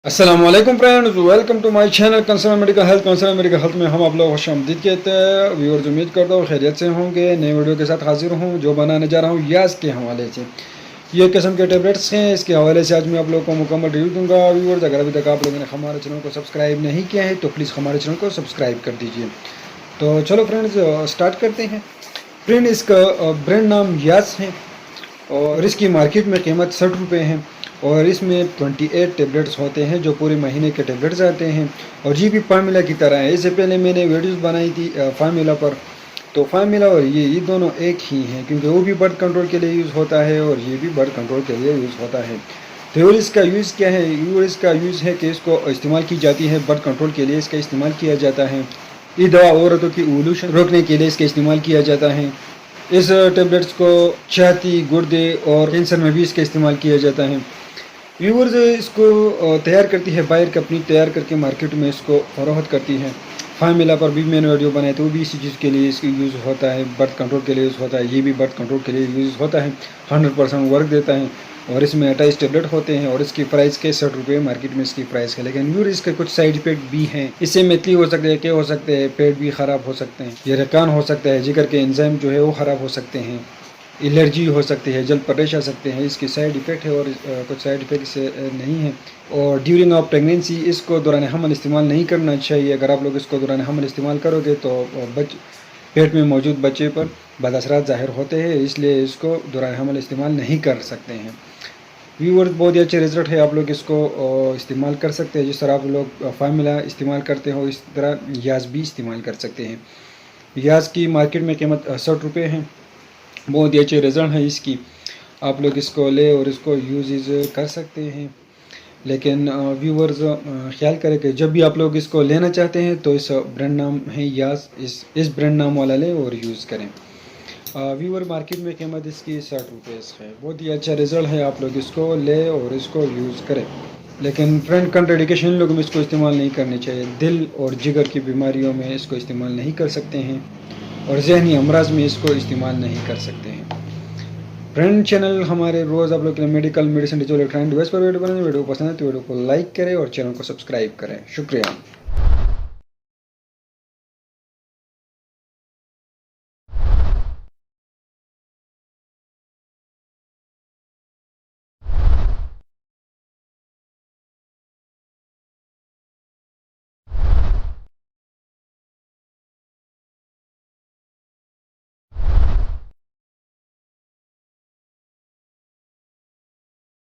अस्सलाम वालेकुम friends, welcome to my channel concern medical health. Concern medical health में हम आप लोग खुशामदीद कहते हैं। व्यूअर्स, उम्मीद करता हूँ खैरियत से होंगे। नए वीडियो के साथ हाजिर हूँ जो बनाने जा रहा हूँ याज के हवाले से। ये किस्म के टेबलेट्स हैं, इसके हवाले से आज मैं आप लोगों को मुकम्मल रिव्यू दूंगा। व्यूअर्स, अगर अभी तक आप लोगों ने हमारे चैनल को सब्सक्राइब नहीं किया है तो प्लीज़ हमारे चैनल को सब्सक्राइब कर दीजिए। तो चलो फ्रेंड्स, स्टार्ट करते हैं। फ्रेंड, इसका ब्रांड नाम याज है और इसकी मार्केट में कीमत 60 रुपये है। और इसमें 28 टेबलेट्स होते हैं जो पूरे महीने के टेबलेट्स आते हैं। और ये भी फार्मूला की तरह है। इससे पहले मैंने वीडियोस बनाई थी फार्मूला पर, तो फार्मूला और ये दोनों एक ही हैं, क्योंकि वो भी ब्लड कंट्रोल के लिए यूज़ होता है और ये भी ब्लड कंट्रोल के लिए यूज़ होता है। तो इसका यूज़ क्या है? इसका यूज़ है कि इसको इस्तेमाल की जाती है ब्लड कंट्रोल के लिए, इसका इस्तेमाल किया जाता है। ये दवा औरतों की ओवुलेशन रोकने के लिए इसका इस्तेमाल किया जाता है। इस टेबलेट्स को छाती, गुर्दे और कैंसर में भी इसका इस्तेमाल किया जाता है। व्यूवर्स, इसको तैयार करती है बायर कंपनी, तैयार करके मार्केट में इसको फरोख्त करती है। फार्मूला पर भी मैंने वीडियो बनाए थे, वो भी इसी चीज़ के लिए इसका यूज़ होता है, बर्थ कंट्रोल के लिए यूज़ होता है। ये भी बर्थ कंट्रोल के लिए यूज़ होता है, 100% वर्क देता है। और इसमें 28 टेबलेट होते हैं और इसकी प्राइस के 60 रुपये मार्केट में इसकी प्राइस है। लेकिन व्यूअर, इसके कुछ साइड इफेक्ट भी हैं। इससे मेथली हो सकते हैं, क्या हो सकते हैं, पेट भी ख़राब हो सकते हैं, ये रकान हो सकता है, जिगर के एंजाइम जो है वो ख़राब हो सकते हैं, एलर्जी हो सकती है, जल्द परेश आ सकते हैं। इसके साइड इफ़ेक्ट है और कुछ साइड इफ़ेक्ट से नहीं है। और ड्यूरिंग ऑफ प्रेगनेंसी इसको दौरान हमल इस्तेमाल नहीं करना चाहिए। अगर आप लोग इसको दौरान हमल इस्तेमाल करोगे तो पेट में मौजूद बच्चे पर बदअसरात ज़ाहिर होते हैं, इसलिए इसको दौरान हमल इस्तेमाल नहीं कर सकते हैं। व्यूअर्स, बहुत ही अच्छे रिजल्ट है, आप लोग इसको इस्तेमाल कर सकते हैं। जिस तरह आप लोग फार्मूला इस्तेमाल करते हो, इस तरह याज भी इस्तेमाल कर सकते हैं। याज की मार्केट में कीमत 60 रुपये है। बहुत ही अच्छे रिजल्ट है इसकी, आप लोग इसको ले और इसको यूज़ कर सकते हैं। लेकिन व्यूवर्स, ख्याल करें कि जब भी आप लोग इसको लेना चाहते हैं तो इस ब्रांड नाम है याज, इस ब्रांड नाम वाला लें और यूज़ करें। व्यूवर, मार्केट में कीमत इसकी 60 रुपये है। बहुत ही अच्छा रिज़ल्ट है, आप लोग इसको ले और इसको यूज़ करें। लेकिन फ्रेंड, कंट्राइंडिकेशन लोगों में इसको इस्तेमाल नहीं करनी चाहिए। दिल और जिगर की बीमारियों में इसको इस्तेमाल नहीं कर सकते हैं और जहनी अमराज में इसको इस्तेमाल नहीं कर सकते हैं। फ्रेंड, चैनल हमारे रोज़ आप लोग के लिए medical, medicine, digital electronic device पर वीडियो बनाने। वीडियो पसंद है तो वीडियो को लाइक करें और चैनल को सब्सक्राइब करें। शुक्रिया।